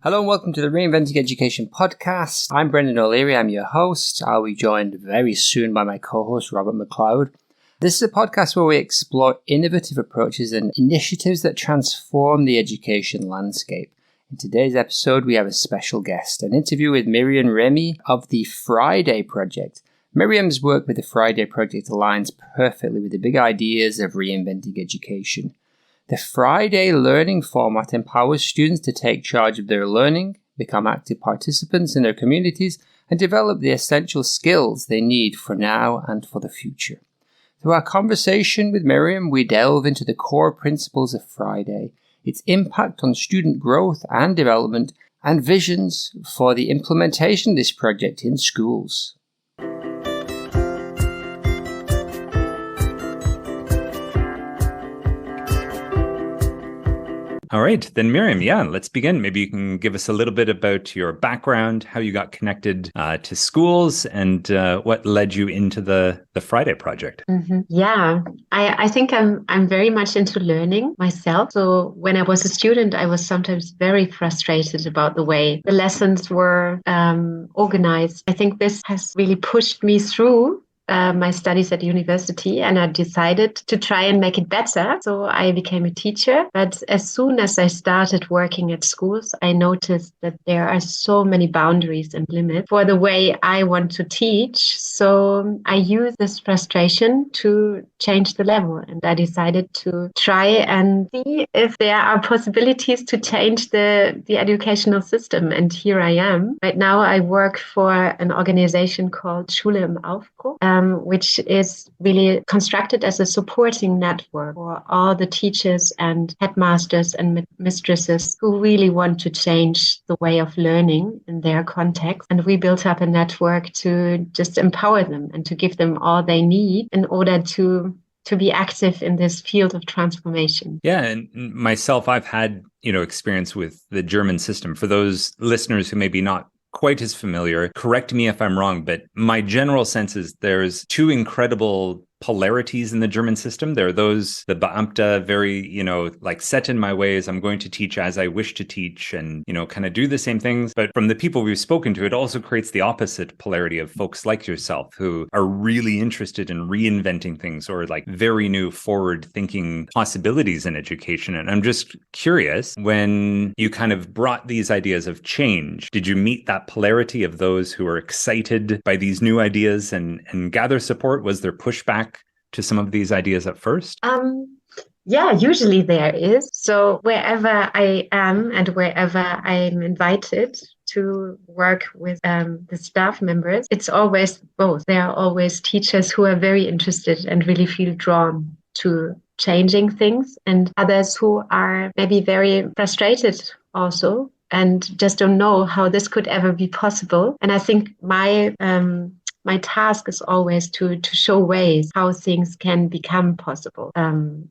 Hello and welcome to the Reinventing Education podcast. I'm Brendan O'Leary, I'm your host. I'll be joined very soon by my co-host Robert McLeod. This is a podcast where we explore innovative approaches and initiatives that transform the education landscape. In today's episode, we have a special guest, an interview with Miriam Remy of the FREI project. Miriam's work with the FREI project aligns perfectly with the big ideas of reinventing education. The FREI learning format empowers students to take charge of their learning, become active participants in their communities, and develop the essential skills they need for now and for the future. Through our conversation with Miriam, we delve into the core principles of FREI, its impact on student growth and development, and visions for the implementation of this project in schools. All right, then Miriam, let's begin. Maybe you can give us a little bit about your background, how you got connected to schools, and what led you into the FREI project. Mm-hmm. Yeah, I think I'm very much into learning myself. So when I was a student, I was sometimes very frustrated about the way the lessons were organized. I think this has really pushed me through my studies at university, and I decided to try and make it better. So I became a teacher. But as soon as I started working at schools, I noticed that there are so many boundaries and limits for the way I want to teach. So I used this frustration to change the level, and I decided to try and see if there are possibilities to change the educational system. And here I am. Right now I work for an organization called Schule im Aufbruch, which is really constructed as a supporting network for all the teachers and headmasters and mistresses who really want to change the way of learning in their context. And we built up a network to just empower them and to give them all they need in order to be active in this field of transformation. Yeah, and myself, I've had, experience with the German system. For those listeners who may be not quite as familiar, correct me if I'm wrong, but my general sense is there's two incredible polarities in the German system. There are those, the Beamte, very, like set in my ways, I'm going to teach as I wish to teach and, kind of do the same things. But from the people we've spoken to, it also creates the opposite polarity of folks like yourself who are really interested in reinventing things or like very new forward thinking possibilities in education. And I'm just curious, when you kind of brought these ideas of change, did you meet that polarity of those who are excited by these new ideas and gather support? Was there pushback to some of these ideas at first? Yeah, usually there is. So wherever I am and wherever I'm invited to work with the staff members, it's always both. There are always teachers who are very interested and really feel drawn to changing things, and others who are maybe very frustrated also and just don't know how this could ever be possible. And I think my task is always to show ways how things can become possible. And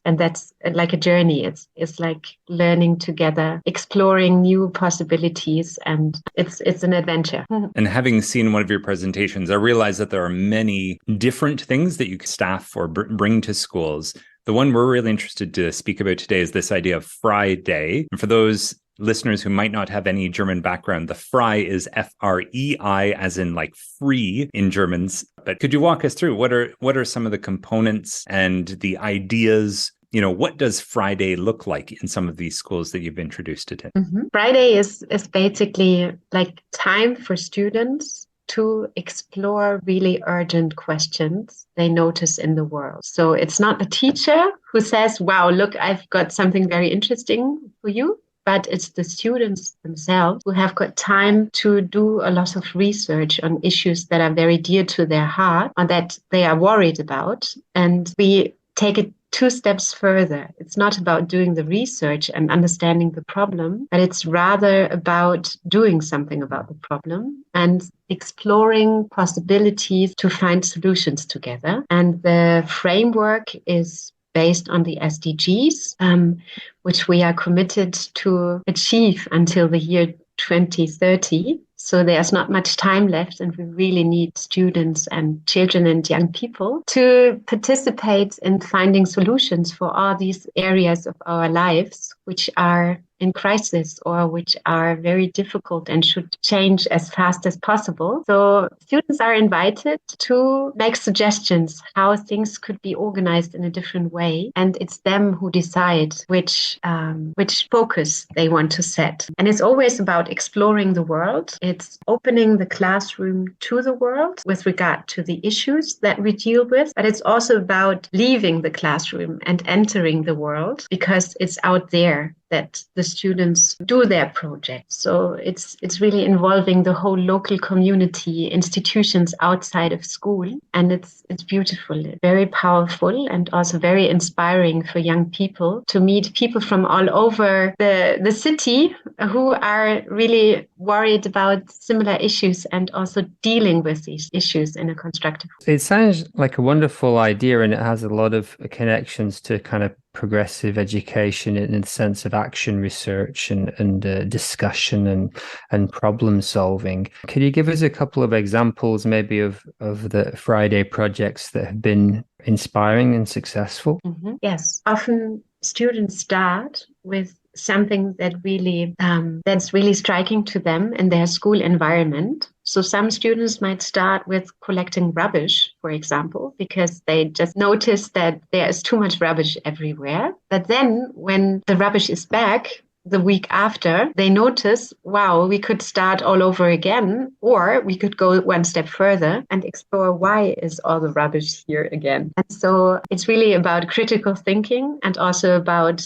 that's like a journey. It's like learning together, exploring new possibilities, and it's an adventure. And having seen one of your presentations, I realize that there are many different things that you can staff or bring to schools. The one we're really interested to speak about today is this idea of FREI. And for those listeners who might not have any German background, the FREI is FREI, as in like free in Germans. But could you walk us through what are some of the components and the ideas? What does FREI look like in some of these schools that you've introduced it in? Mm-hmm. FREI is basically like time for students to explore really urgent questions they notice in the world. So it's not a teacher who says, wow, look, I've got something very interesting for you. But it's the students themselves who have got time to do a lot of research on issues that are very dear to their heart or that they are worried about. And we take it 2 steps further. It's not about doing the research and understanding the problem, but it's rather about doing something about the problem and exploring possibilities to find solutions together. And the framework is based on the SDGs, which we are committed to achieve until the year 2030. So there's not much time left, and we really need students and children and young people to participate in finding solutions for all these areas of our lives, which are in crisis or which are very difficult and should change as fast as possible. So students are invited to make suggestions how things could be organized in a different way. And it's them who decide which focus they want to set. And it's always about exploring the world. It's opening the classroom to the world with regard to the issues that we deal with. But it's also about leaving the classroom and entering the world, because it's out there that the students do their projects. So it's really involving the whole local community, institutions outside of school. And it's beautiful, very powerful, and also very inspiring for young people to meet people from all over the city who are really worried about similar issues and also dealing with these issues in a constructive way. It sounds like a wonderful idea, and it has a lot of connections to kind of progressive education in the sense of action research and discussion and problem solving. Could you give us a couple of examples maybe of the Friday projects that have been inspiring and successful? Mm-hmm. Yes. Often students start with something that really that's really striking to them in their school environment. So some students might start with collecting rubbish, for example, because they just notice that there is too much rubbish everywhere. But then when the rubbish is back the week after, they notice, wow, we could start all over again, or we could go one step further and explore why is all the rubbish here again. And so it's really about critical thinking and also about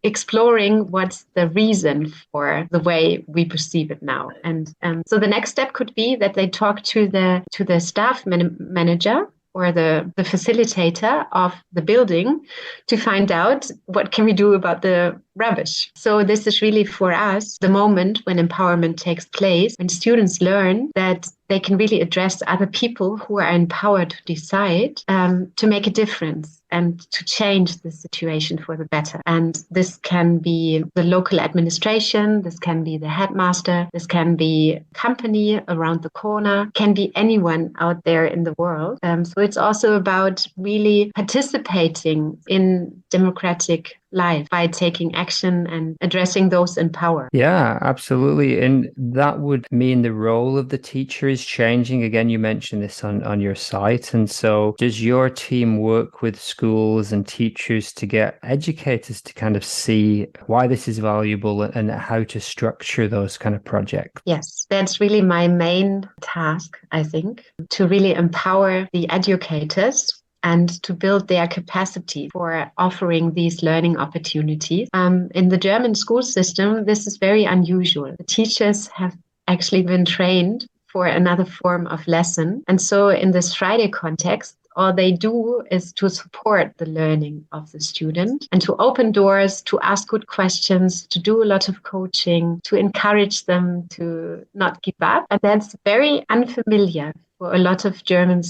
exploring what's the reason for the way we perceive it now. And so the next step could be that they talk to the staff manager or the facilitator of the building to find out what can we do about the rubbish. So this is really for us the moment when empowerment takes place, when students learn that they can really address other people who are empowered to decide to make a difference and to change the situation for the better. And this can be the local administration, this can be the headmaster, this can be a company around the corner, can be anyone out there in the world. So it's also about really participating in democratic life by taking action and addressing those in power. Yeah, absolutely. And that would mean the role of the teacher is changing. Again, you mentioned this on your site. And so does your team work with schools and teachers to get educators to kind of see why this is valuable and how to structure those kind of projects? Yes, that's really my main task, I think, to really empower the educators and to build their capacity for offering these learning opportunities. In the German school system, this is very unusual. The teachers have actually been trained for another form of lesson. And so in this Friday context, all they do is to support the learning of the student and to open doors, to ask good questions, to do a lot of coaching, to encourage them to not give up. And that's very unfamiliar for a lot of German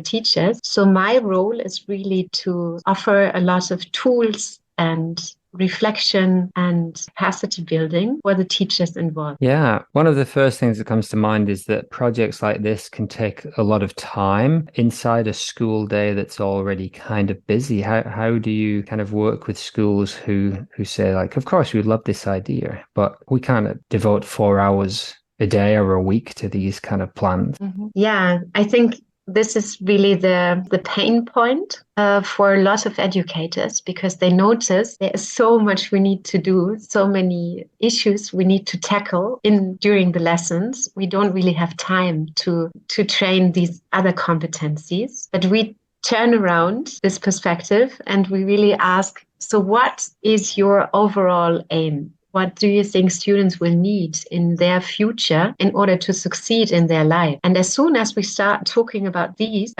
teachers. So my role is really to offer a lot of tools and reflection and capacity building for the teachers involved. Yeah, one of the first things that comes to mind is that projects like this can take a lot of time inside a school day that's already kind of busy. How do you kind of work with schools who say, like, of course, we love this idea, but we can't devote 4 hours a day or a week to these kind of plans? Mm-hmm. Yeah, I think this is really the pain point for a lot of educators, because they notice there is so much we need to do, so many issues we need to tackle during the lessons. We don't really have time to train these other competencies, but we turn around this perspective and we really ask, so what is your overall aim? What do you think students will need in their future in order to succeed in their life? And as soon as we start talking about these,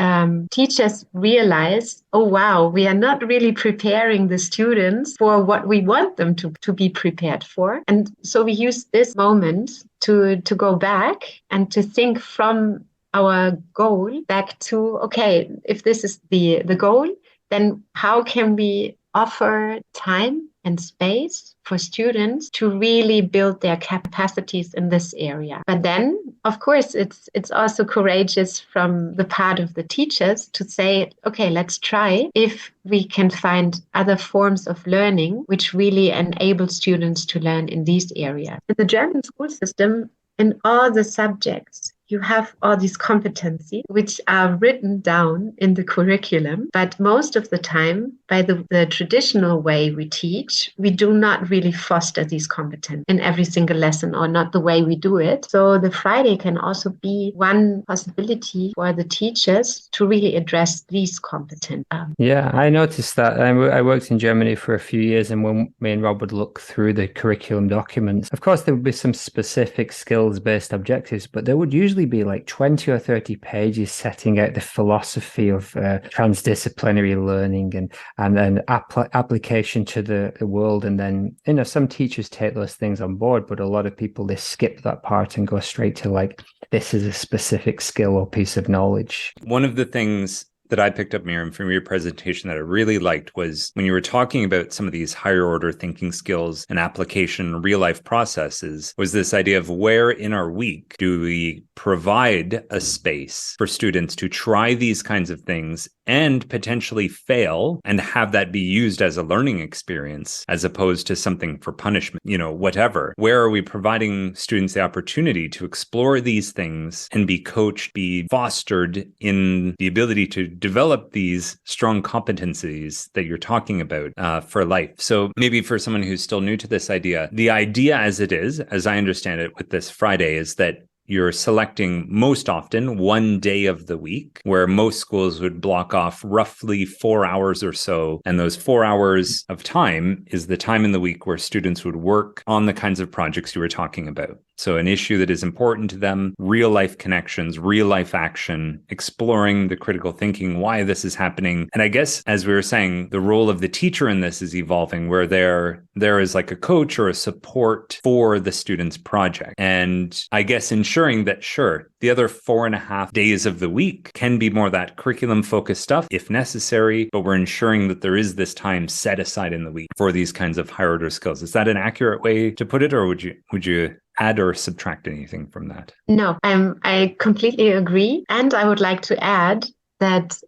teachers realize, oh, wow, we are not really preparing the students for what we want them to be prepared for. And so we use this moment to go back and to think from our goal back to, okay, if this is the goal, then how can we offer time and space for students to really build their capacities in this area? But then of course, it's also courageous from the part of the teachers to say, okay, let's try if we can find other forms of learning which really enable students to learn in these areas. In the German school system, in all the subjects, you have all these competencies which are written down in the curriculum, but most of the time, by the traditional way we teach, we do not really foster these competencies in every single lesson, or not the way we do it. So the Friday can also be one possibility for the teachers to really address these competencies. Yeah, I noticed that. I worked in Germany for a few years, and when me and Rob would look through the curriculum documents, of course, there would be some specific skills-based objectives, but there would usually be like 20 or 30 pages setting out the philosophy of transdisciplinary learning and then application to the world. And then, some teachers take those things on board, but a lot of people, they skip that part and go straight to like, this is a specific skill or piece of knowledge. One of the things that I picked up, Miriam, from your presentation that I really liked was when you were talking about some of these higher order thinking skills and application real life processes, was this idea of where in our week do we provide a space for students to try these kinds of things and potentially fail and have that be used as a learning experience as opposed to something for punishment, whatever. Where are we providing students the opportunity to explore these things and be coached, be fostered in the ability to develop these strong competencies that you're talking about for life? So maybe for someone who's still new to this idea, the idea as it is, as I understand it with this Friday, is that you're selecting most often one day of the week where most schools would block off roughly 4 hours or so. And those 4 hours of time is the time in the week where students would work on the kinds of projects you were talking about. So an issue that is important to them, real life connections, real life action, exploring the critical thinking, why this is happening. And I guess, as we were saying, the role of the teacher in this is evolving, where there is like a coach or a support for the student's project. And I guess ensuring that, sure, the other 4.5 days of the week can be more that curriculum focused stuff if necessary, but we're ensuring that there is this time set aside in the week for these kinds of higher order skills. Is that an accurate way to put it, or would you add or subtract anything from that? No, I completely agree. And I would like to add that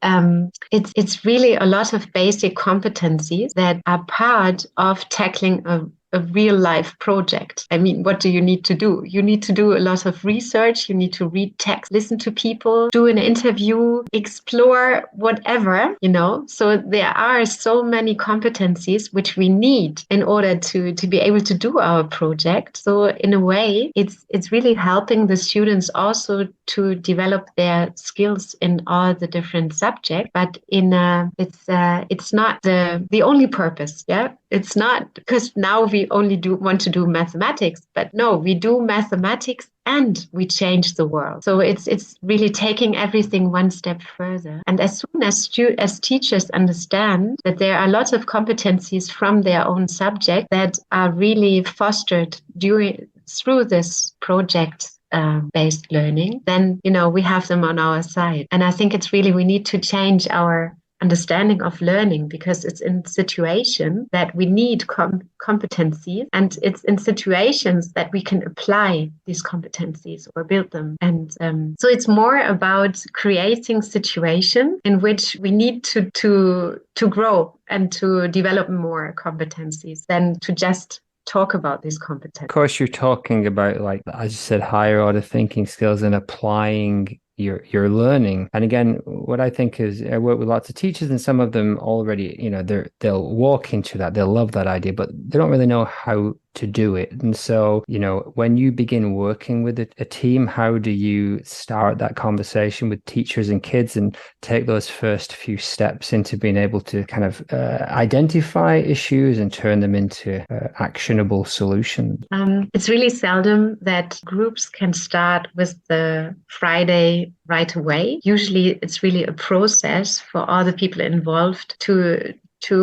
it's really a lot of basic competencies that are part of tackling a real life project. I mean, what do you need to do? You need to do a lot of research. You need to read text, listen to people, do an interview, explore whatever, So there are so many competencies which we need in order to be able to do our project. So in a way, it's really helping the students also to develop their skills in all the different subjects. But it's not the only purpose. Yeah, it's not because now we only want to do mathematics, but no, we do mathematics and we change the world. So it's really taking everything one step further. And as soon as teachers understand that there are lots of competencies from their own subject that are really fostered through this project based learning, then we have them on our side. And I think it's really, we need to change our understanding of learning, because it's in situations that we need competencies, and it's in situations that we can apply these competencies or build them. And so it's more about creating situations in which we need to grow and to develop more competencies than to just talk about these competencies. Of course, you're talking about, like, as you said, higher order thinking skills and applying your learning. And again, what I think is, I work with lots of teachers, and some of them already, they'll walk into that, they'll love that idea, but they don't really know how to do it. And so, when you begin working with a team, how do you start that conversation with teachers and kids and take those first few steps into being able to kind of identify issues and turn them into actionable solutions? It's really seldom that groups can start with the Friday right away. Usually it's really a process for all the people involved to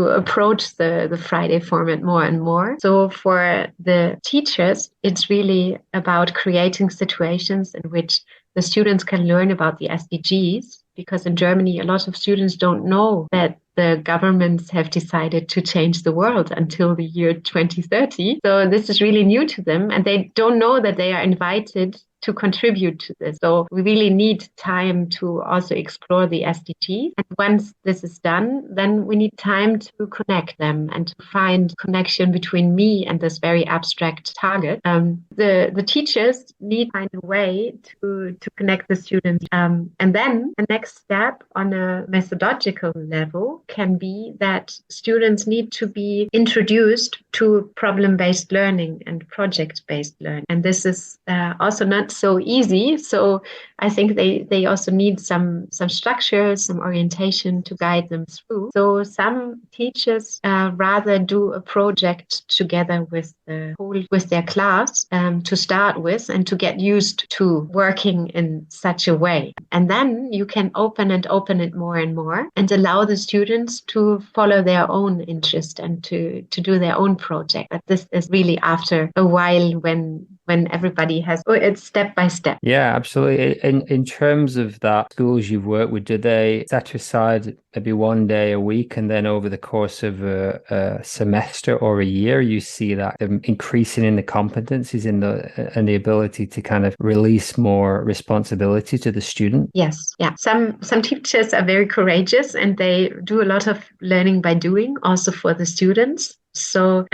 approach the Friday format more and more. So for the teachers, it's really about creating situations in which the students can learn about the SDGs, because in Germany, a lot of students don't know that the governments have decided to change the world until the year 2030. So this is really new to them, and they don't know that they are invited to contribute to this. So we really need time to also explore the SDGs. And once this is done, then we need time to connect them and to find connection between me and this very abstract target. The teachers need to find a way to connect the students. And then the next step on a methodological level can be that students need to be introduced to problem-based learning and project-based learning. And this is also not so easy. So I think they also need some structure, some orientation to guide them through. So some teachers rather do a project together with their class to start with and to get used to working in such a way. And then you can open it more and more and allow the students to follow their own interest and to do their own project. But this is really after a while when everybody has, it's step by step. Yeah, absolutely. In terms of that, schools you've worked with, do they set aside maybe one day a week, and then over the course of a semester or a year, you see that increasing in the competencies and the ability to kind of release more responsibility to the student? Yes, yeah. Some teachers are very courageous and they do a lot of learning by doing, also for the students. So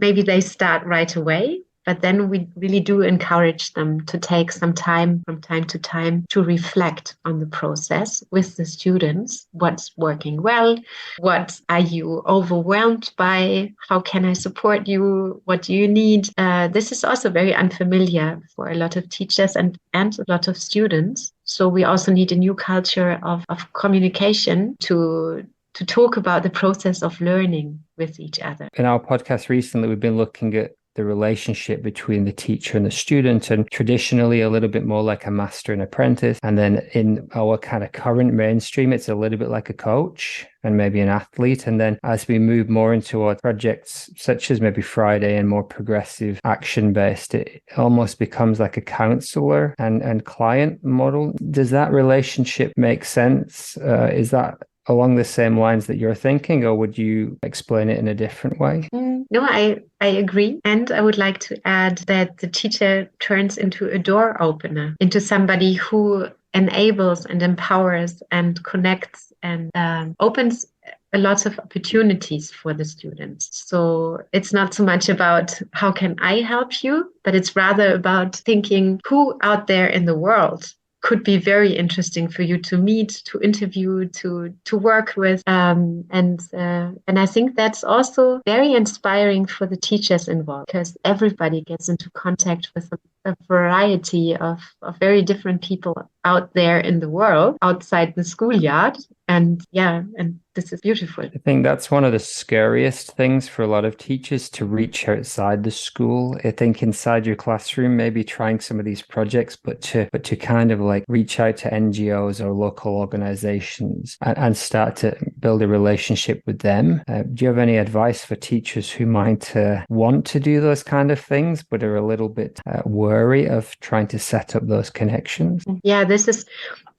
maybe they start right away. But then we really do encourage them to take some time from time to time to reflect on the process with the students. What's working well? What are you overwhelmed by? How can I support you? What do you need? This is also very unfamiliar for a lot of teachers and a lot of students. So we also need a new culture of communication to talk about the process of learning with each other. In our podcast recently, we've been looking at the relationship between the teacher and the student, and traditionally a little bit more like a master and apprentice. And then in our kind of current mainstream, it's a little bit like a coach and maybe an athlete. And then as we move more into our projects, such as maybe FREI and more progressive action-based, it almost becomes like a counselor and client model. Does that relationship make sense? Is that along the same lines that you're thinking, or would you explain it in a different way? No, I agree. And I would like to add that the teacher turns into a door opener, into somebody who enables and empowers and connects and opens a lot of opportunities for the students. So it's not so much about how can I help you, but it's rather about thinking who out there in the world could be very interesting for you to meet, to interview, to work with. And I think that's also very inspiring for the teachers involved, because everybody gets into contact with a variety of very different people out there in the world, outside the schoolyard. And this is beautiful. I think that's one of the scariest things for a lot of teachers, to reach outside the school. I think inside your classroom, maybe trying some of these projects, but to kind of like reach out to NGOs or local organizations and start to build a relationship with them. Do you have any advice for teachers who might want to do those kind of things, but are a little bit wary of trying to set up those connections? Yeah, this is,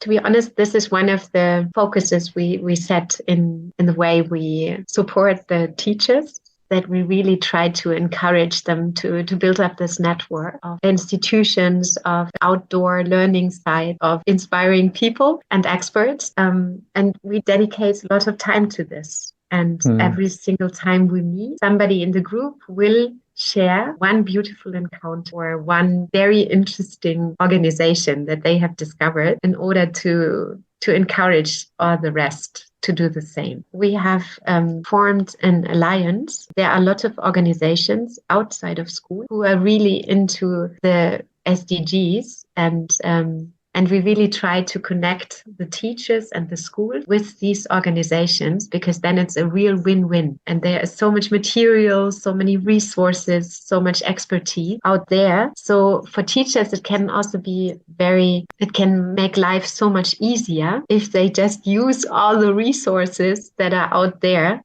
to be honest, this is one of the focuses we set in the way we support the teachers, that we really try to encourage them to build up this network of institutions, of outdoor learning side, of inspiring people and experts. And we dedicate a lot of time to this. And every single time we meet, somebody in the group will share one beautiful encounter or one very interesting organization that they have discovered, in order to encourage all the rest to do the same. We have formed an alliance. There are a lot of organizations outside of school who are really into the SDGs, and we really try to connect the teachers and the school with these organizations, because then it's a real win-win. And there is so much material, so many resources, so much expertise out there. So for teachers, it can also be it can make life so much easier if they just use all the resources that are out there,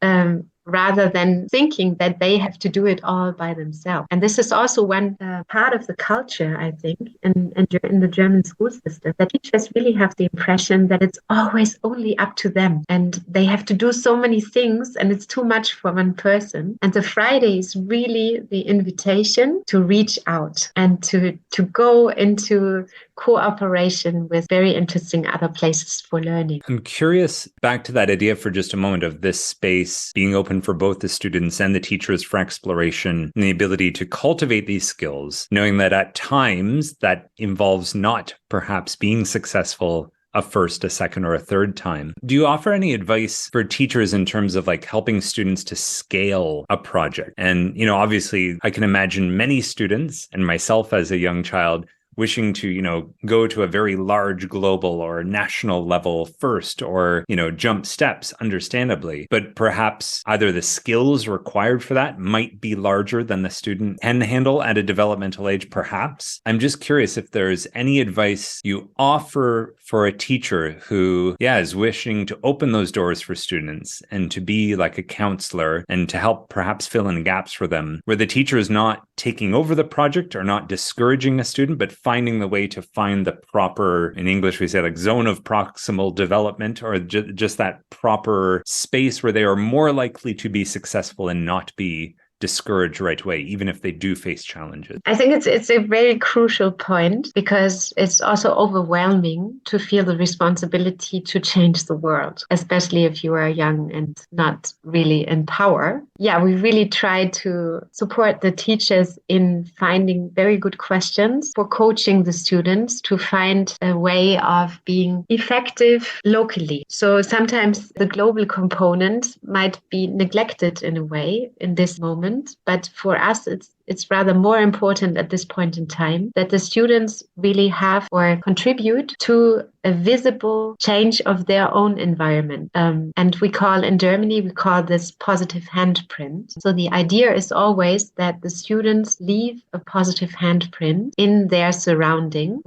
rather than thinking that they have to do it all by themselves. And this is also one part of the culture, I think, in the German school system, that teachers really have the impression that it's always only up to them and they have to do so many things and it's too much for one person. And the Friday is really the invitation to reach out and to go into cooperation with very interesting other places for learning. I'm curious, back to that idea for just a moment of this space being open for both the students and the teachers for exploration and the ability to cultivate these skills, knowing that at times that involves not perhaps being successful a first, a second, or a third time. Do you offer any advice for teachers in terms of like helping students to scale a project? And, obviously I can imagine many students and myself as a young child wishing to, go to a very large global or national level first or, jump steps, understandably. But perhaps either the skills required for that might be larger than the student can handle at a developmental age, perhaps. I'm just curious if there's any advice you offer for a teacher who, is wishing to open those doors for students and to be like a counselor and to help perhaps fill in gaps for them, where the teacher is not taking over the project or not discouraging a student, but finding the way to find the proper, in English we say like zone of proximal development, or just that proper space where they are more likely to be successful and not be discouraged right away, even if they do face challenges. I think it's a very crucial point, because it's also overwhelming to feel the responsibility to change the world, especially if you are young and not really in power. Yeah, we really try to support the teachers in finding very good questions for coaching the students to find a way of being effective locally. So sometimes the global component might be neglected in a way in this moment. But for us, it's rather more important at this point in time that the students really have or contribute to a visible change of their own environment. And in Germany, we call this positive handprint. So the idea is always that the students leave a positive handprint in their surrounding,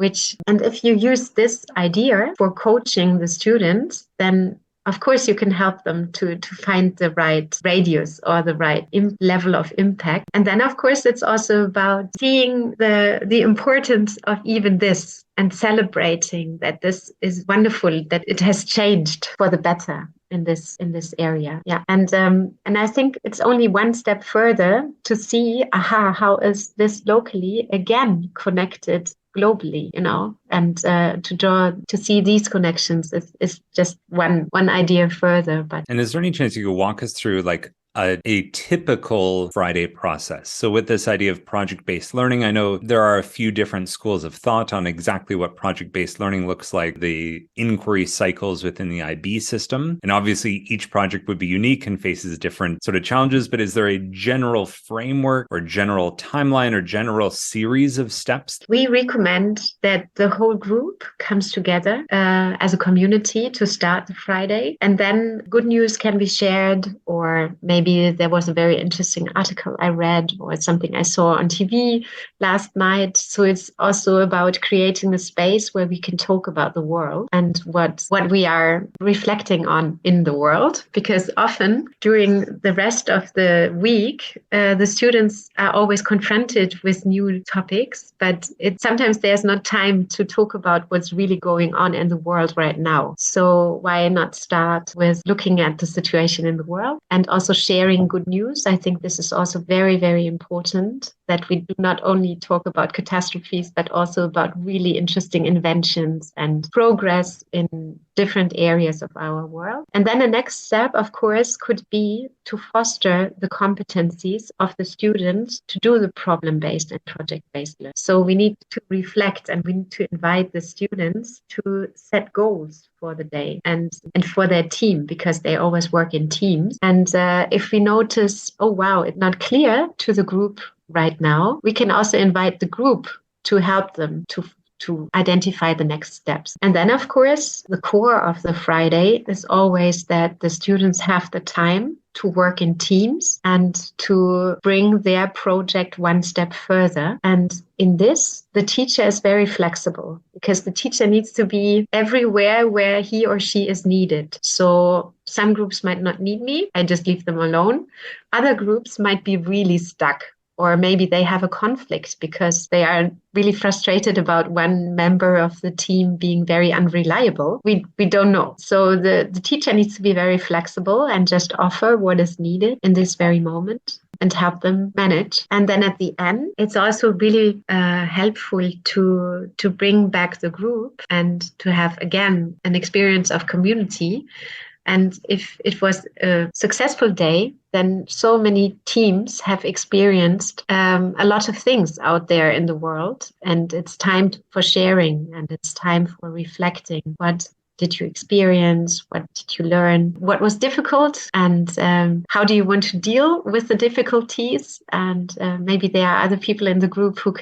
and if you use this idea for coaching the students, then of course, you can help them to find the right radius or the right level of impact. And then, of course, it's also about seeing the importance of even this and celebrating that this is wonderful, that it has changed for the better in this area. Yeah. And I think it's only one step further to see, how is this locally again connected globally, and to see these connections is just one idea further. And is there any chance you could walk us through like a typical Friday process? So with this idea of project-based learning, I know there are a few different schools of thought on exactly what project-based learning looks like, the inquiry cycles within the IB system. And obviously each project would be unique and faces different sort of challenges, but is there a general framework or general timeline or general series of steps? We recommend that the whole group comes together as a community to start the Friday, and then good news can be shared, or maybe there was a very interesting article I read or something I saw on TV last night. So it's also about creating a space where we can talk about the world and what we are reflecting on in the world. Because often during the rest of the week, the students are always confronted with new topics, but sometimes there's not time to talk about what's really going on in the world right now. So why not start with looking at the situation in the world and also sharing good news? I think this is also very, very important, that we do not only talk about catastrophes, but also about really interesting inventions and progress in different areas of our world. And then the next step, of course, could be to foster the competencies of the students to do the problem-based and project-based learning. So we need to reflect and we need to invite the students to set goals for the day and for their team, because they always work in teams. And if we notice, oh, wow, it's not clear to the group right now, we can also invite the group to help them to identify the next steps. And then, of course, the core of the Friday is always that the students have the time to work in teams and to bring their project one step further. And in this, the teacher is very flexible because the teacher needs to be everywhere where he or she is needed. So some groups might not need me. I just leave them alone. Other groups might be really stuck. Or maybe they have a conflict because they are really frustrated about one member of the team being very unreliable. We don't know. So the teacher needs to be very flexible and just offer what is needed in this very moment and help them manage. And then at the end, it's also really helpful to bring back the group and to have, again, an experience of community. And if it was a successful day, then so many teams have experienced a lot of things out there in the world. And it's time for sharing and it's time for reflecting. What did you experience? What did you learn? What was difficult? And how do you want to deal with the difficulties? And maybe there are other people in the group who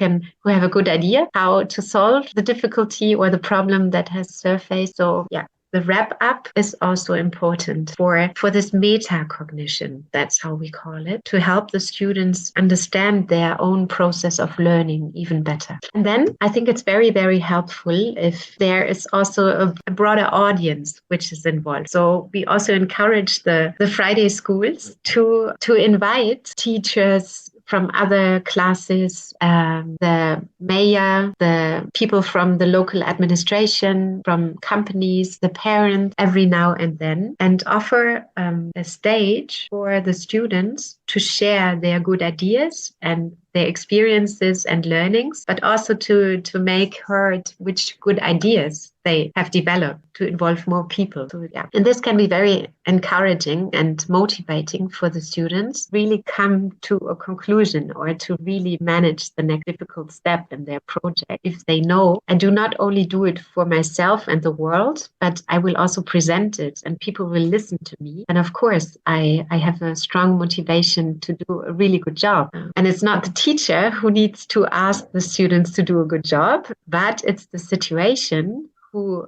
have a good idea how to solve the difficulty or the problem that has surfaced. So yeah. The wrap up is also important for this metacognition. That's how we call it, to help the students understand their own process of learning even better. And then I think it's very, very helpful if there is also a broader audience which is involved. So we also encourage the Friday schools to invite teachers from other classes, the mayor, the people from the local administration, from companies, the parents, every now and then, and offer a stage for the students to share their good ideas and their experiences and learnings, but also to make heard which good ideas they have developed to involve more people. So, yeah. And this can be very encouraging and motivating for the students, really come to a conclusion or to really manage the next difficult step in their project. If they know, I do not only do it for myself and the world, but I will also present it and people will listen to me. And of course, I have a strong motivation to do a really good job. And it's not the teacher who needs to ask the students to do a good job, but it's the situation who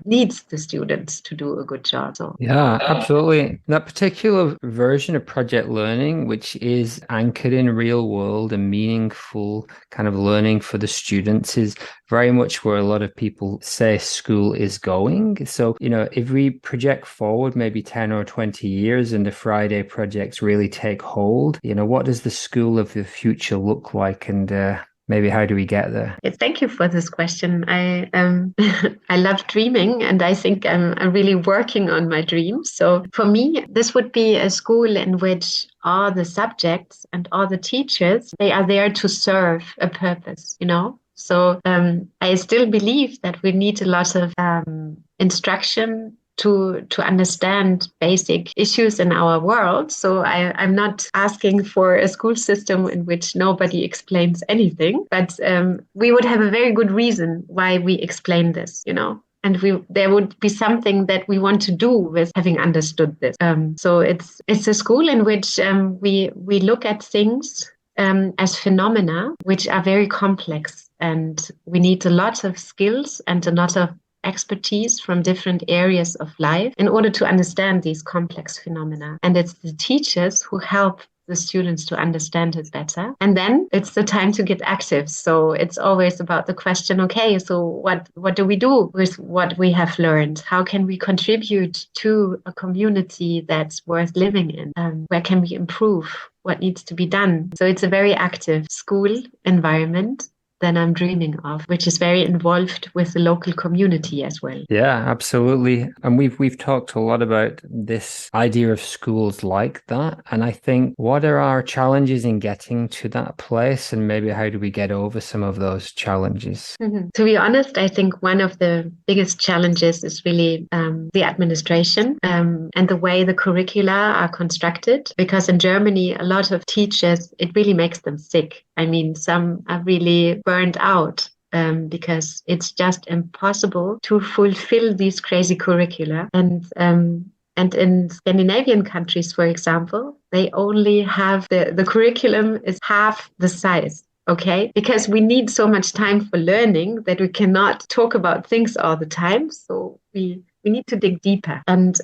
needs the students to do a good job. So yeah, absolutely. That particular version of project learning, which is anchored in real world and meaningful kind of learning for the students, is very much where a lot of people say school is going. So, if we project forward maybe 10 or 20 years and the Friday projects really take hold, what does the school of the future look like? And maybe how do we get there? Yes, thank you for this question. I I love dreaming, and I think I'm really working on my dreams. So for me, this would be a school in which all the subjects and all the teachers, they are there to serve a purpose, So I still believe that we need a lot of instruction to understand basic issues in our world. So I'm not asking for a school system in which nobody explains anything, but we would have a very good reason why we explain this, and there would be something that we want to do with having understood this. So it's a school in which we look at things as phenomena which are very complex, and we need a lot of skills and a lot of expertise from different areas of life in order to understand these complex phenomena. And it's the teachers who help the students to understand it better. And then it's the time to get active. So it's always about the question, okay, so what do we do with what we have learned? How can we contribute to a community that's worth living in? Where can we improve? What needs to be done? So it's a very active school environment than I'm dreaming of, which is very involved with the local community as well. Yeah, absolutely. And we've talked a lot about this idea of schools like that. And I think, what are our challenges in getting to that place? And maybe how do we get over some of those challenges? Mm-hmm. To be honest, I think one of the biggest challenges is really the administration and the way the curricula are constructed. Because in Germany, a lot of teachers, it really makes them sick. I mean, some are really burned out because it's just impossible to fulfill these crazy curricula. And in Scandinavian countries, for example, they only have the curriculum is half the size. Okay, because we need so much time for learning that we cannot talk about things all the time. So we we need to dig deeper. And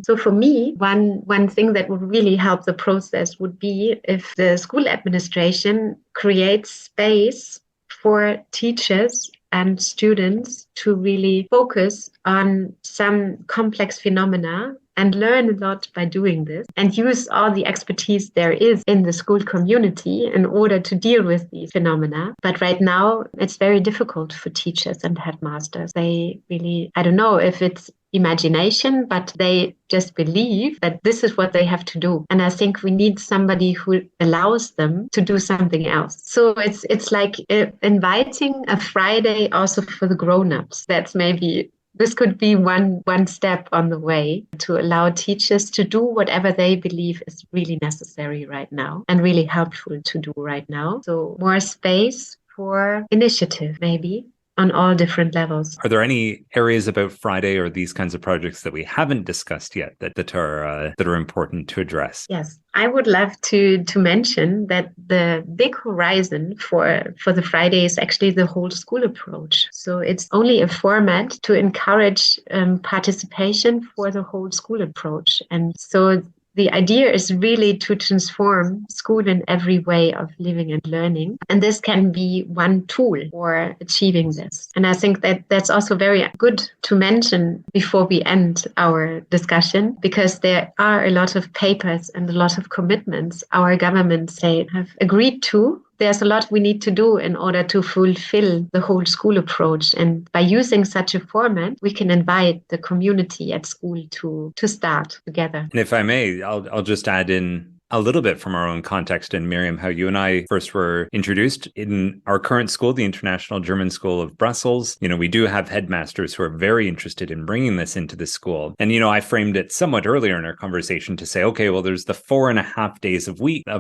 so for me, one thing that would really help the process would be if the school administration creates space for teachers and students to really focus on some complex phenomena and learn a lot by doing this and use all the expertise there is in the school community in order to deal with these phenomena. But right now, it's very difficult for teachers and headmasters. They really, I don't know if it's imagination, but they just believe that this is what they have to do. And I think we need somebody who allows them to do something else. So it's like inviting a Friday also for the grown-ups. That's maybe this could be one step on the way to allow teachers to do whatever they believe is really necessary right now and really helpful to do right now. So more space for initiative, maybe, on all different levels. Are there any areas about Friday or these kinds of projects that we haven't discussed yet that are important to address? Yes, I would love to mention that the big horizon for the Friday is actually the whole school approach. So it's only a format to encourage participation for the whole school approach. And so the idea is really to transform school in every way of living and learning. And this can be one tool for achieving this. And I think that that's also very good to mention before we end our discussion, because there are a lot of papers and a lot of commitments our governments have agreed to. There's a lot we need to do in order to fulfill the whole school approach. And by using such a format, we can invite the community at school to start together. And if I may, I'll just add in a little bit from our own context, and Miriam, how you and I first were introduced in our current school, the International German School of Brussels. We do have headmasters who are very interested in bringing this into the school. And, I framed it somewhat earlier in our conversation to say, okay, well, there's the 4.5 days of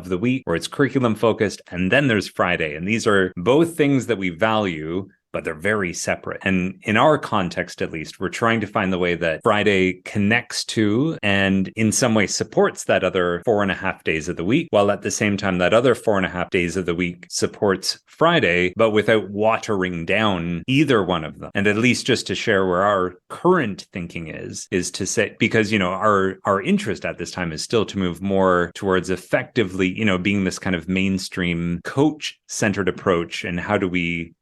the week where it's curriculum focused, and then there's Friday. And these are both things that we value, but they're very separate. And in our context, at least, we're trying to find the way that Friday connects to and in some way supports that other 4.5 days of the week, while at the same time, that other 4.5 days of the week supports Friday, but without watering down either one of them. And at least just to share where our current thinking is to say, because, our interest at this time is still to move more towards effectively, being this kind of mainstream coach-centered approach. And how do we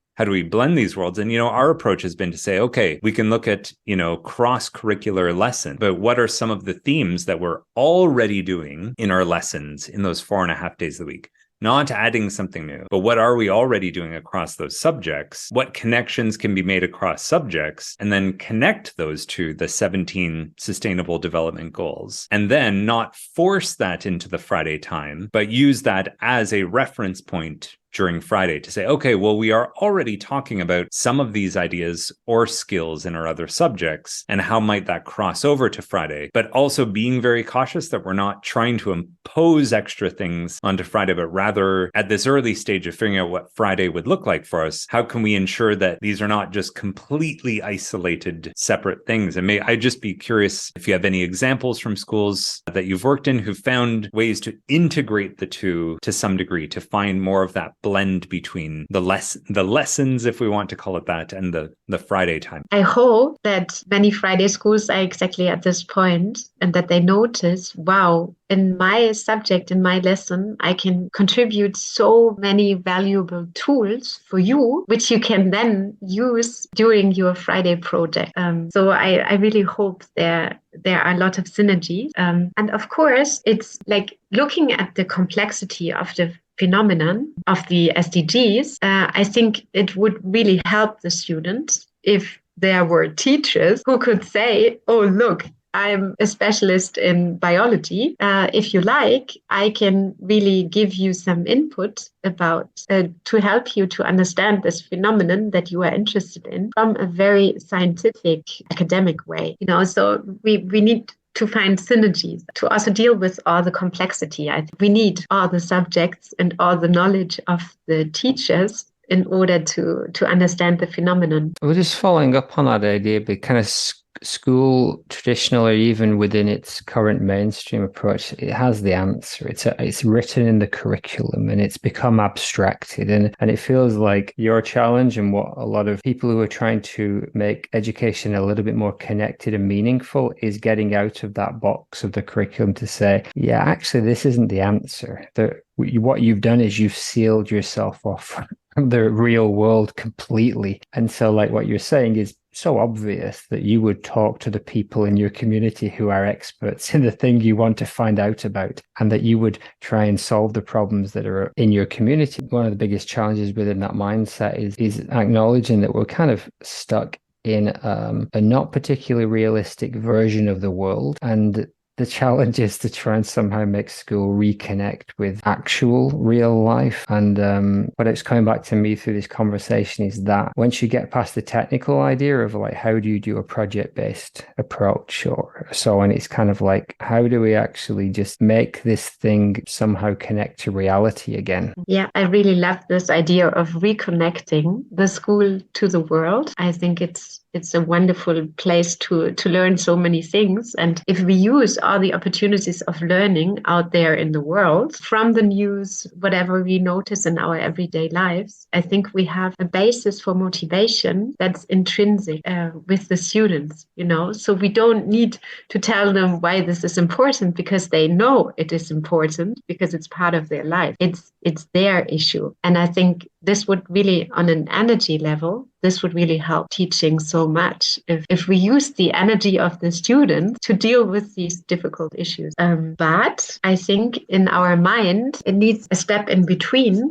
blend these worlds? And, our approach has been to say, okay, we can look at, cross-curricular lesson, but what are some of the themes that we're already doing in our lessons in those 4.5 days of the week? Not adding something new, but what are we already doing across those subjects? What connections can be made across subjects? And then connect those to the 17 Sustainable Development Goals. And then not force that into the Friday time, but use that as a reference point during Friday to say, okay, well, we are already talking about some of these ideas or skills in our other subjects, and how might that cross over to Friday? But also being very cautious that we're not trying to impose extra things onto Friday, but rather at this early stage of figuring out what Friday would look like for us, how can we ensure that these are not just completely isolated, separate things? And I'd just be curious if you have any examples from schools that you've worked in who found ways to integrate the two to some degree, to find more of that blend between the lessons, if we want to call it that, and the Friday time. I hope that many Friday schools are exactly at this point, and that they notice, wow, in my subject, in my lesson, I can contribute so many valuable tools for you, which you can then use during your Friday project. So I really hope there are a lot of synergies. And of course, it's like looking at the complexity of the phenomenon of the SDGs. I think it would really help the students if there were teachers who could say, oh, look, I'm a specialist in biology. If you like, I can really give you some input about to help you to understand this phenomenon that you are interested in from a very scientific, academic way. So we need to find synergies, to also deal with all the complexity. I think we need all the subjects and all the knowledge of the teachers in order to understand the phenomenon. We're just following up on that idea, but kind of school, traditional or even within its current mainstream approach, it has the answer. It's written in the curriculum and it's become abstracted. And it feels like your challenge and what a lot of people who are trying to make education a little bit more connected and meaningful is getting out of that box of the curriculum to say, yeah, actually, this isn't the answer. What you've done is you've sealed yourself off from the real world completely. And so like what you're saying is so obvious that you would talk to the people in your community who are experts in the thing you want to find out about, and that you would try and solve the problems that are in your community. One of the biggest challenges within that mindset is acknowledging that we're kind of stuck in a not particularly realistic version of the world. And the challenge is to try and somehow make school reconnect with actual real life. And what it's coming back to me through this conversation is that once you get past the technical idea of like, how do you do a project-based approach or so on, it's kind of like, how do we actually just make this thing somehow connect to reality again? Yeah, I really love this idea of reconnecting the school to the world. I think it's a wonderful place to learn so many things. And if we use all the opportunities of learning out there in the world, from the news, whatever we notice in our everyday lives, I think we have a basis for motivation that's intrinsic with the students, so we don't need to tell them why this is important, because they know it is important, because it's part of their life. It's their issue. And I think this would really, on an energy level, this would really help teaching so much if we use the energy of the students to deal with these difficult issues. But I think in our mind, it needs a step in between,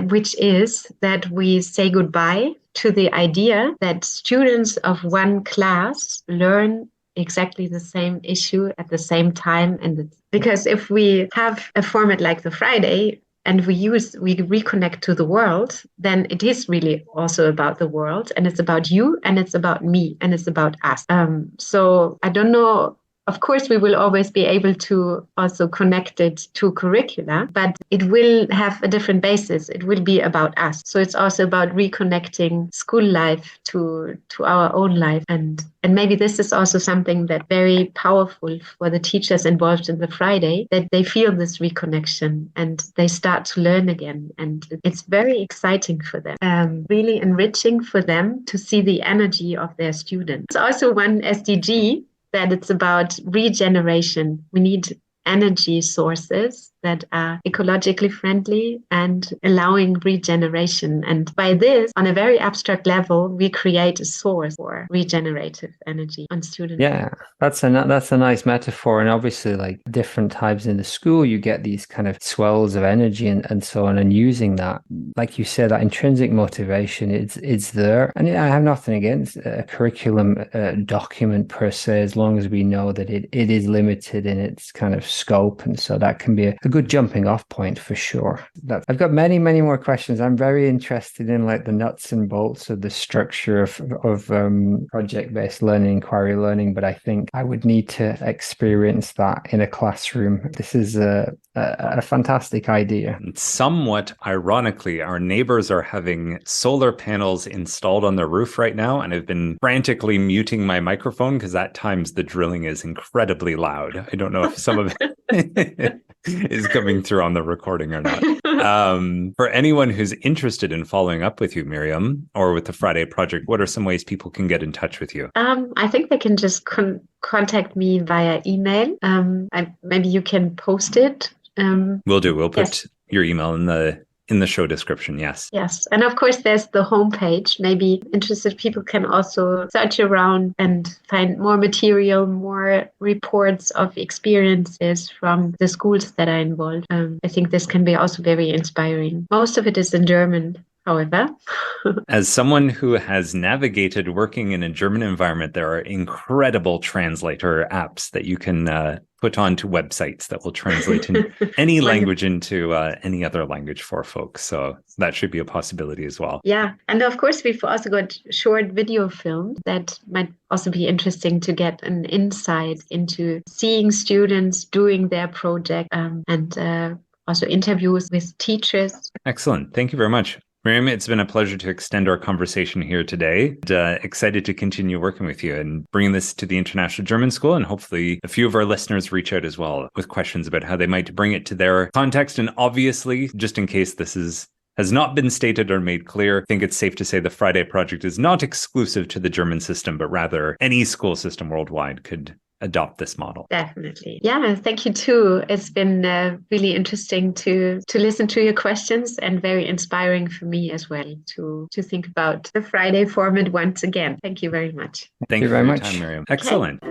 which is that we say goodbye to the idea that students of one class learn exactly the same issue at the same time. Because if we have a format like the Friday, and we reconnect to the world, then it is really also about the world, and it's about you, and it's about me, and it's about us. So I don't know. Of course, we will always be able to also connect it to curricula, but it will have a different basis. It will be about us. So it's also about reconnecting school life to our own life. And maybe this is also something that very powerful for the teachers involved in the Friday, that they feel this reconnection and they start to learn again. And it's very exciting for them, really enriching for them to see the energy of their students. It's also one SDG that it's about regeneration. We need energy sources that are ecologically friendly and allowing regeneration. And by this, on a very abstract level, we create a source for regenerative energy on students. Yeah, that's a nice metaphor. And obviously, like different times in the school, you get these kind of swells of energy and so on. And using that, like you said, that intrinsic motivation, it's there. And I have nothing against a curriculum document per se, as long as we know that it is limited in its kind of scope. And so that can be a good jumping off point for sure. I've got many more questions. I'm very interested in like the nuts and bolts of the structure of project-based learning, inquiry learning, but I think I would need to experience that in a classroom. This is a fantastic idea. Somewhat ironically, our neighbors are having solar panels installed on their roof right now, and I've been frantically muting my microphone because at times the drilling is incredibly loud. I don't know if some of it is coming through on the recording or not. For anyone who's interested in following up with you, Miriam, or with the Friday Project, what are some ways people can get in touch with you? I think they can just contact me via email. Maybe you can post it. Will do. We'll put your email in the show description. Yes. And of course, there's the homepage. Maybe interested people can also search around and find more material, more reports of experiences from the schools that are involved. I think this can be also very inspiring. Most of it is in German, however. As someone who has navigated working in a German environment, there are incredible translator apps that you can put onto websites that will translate in any language into any other language for folks. So that should be a possibility as well. Yeah. And of course, we've also got short video films that might also be interesting to get an insight into seeing students doing their project and also interviews with teachers. Excellent. Thank you very much. Miriam, it's been a pleasure to extend our conversation here today. And, excited to continue working with you and bringing this to the International German School. And hopefully a few of our listeners reach out as well with questions about how they might bring it to their context. And obviously, just in case this has not been stated or made clear, I think it's safe to say the FREI project is not exclusive to the German system, but rather any school system worldwide could adopt this model. Definitely. Yeah, thank you too. It's been really interesting to listen to your questions and very inspiring for me as well to think about the Friday format once again. Thank you very much. Thank you very for your much. time, Miriam. Okay. Excellent.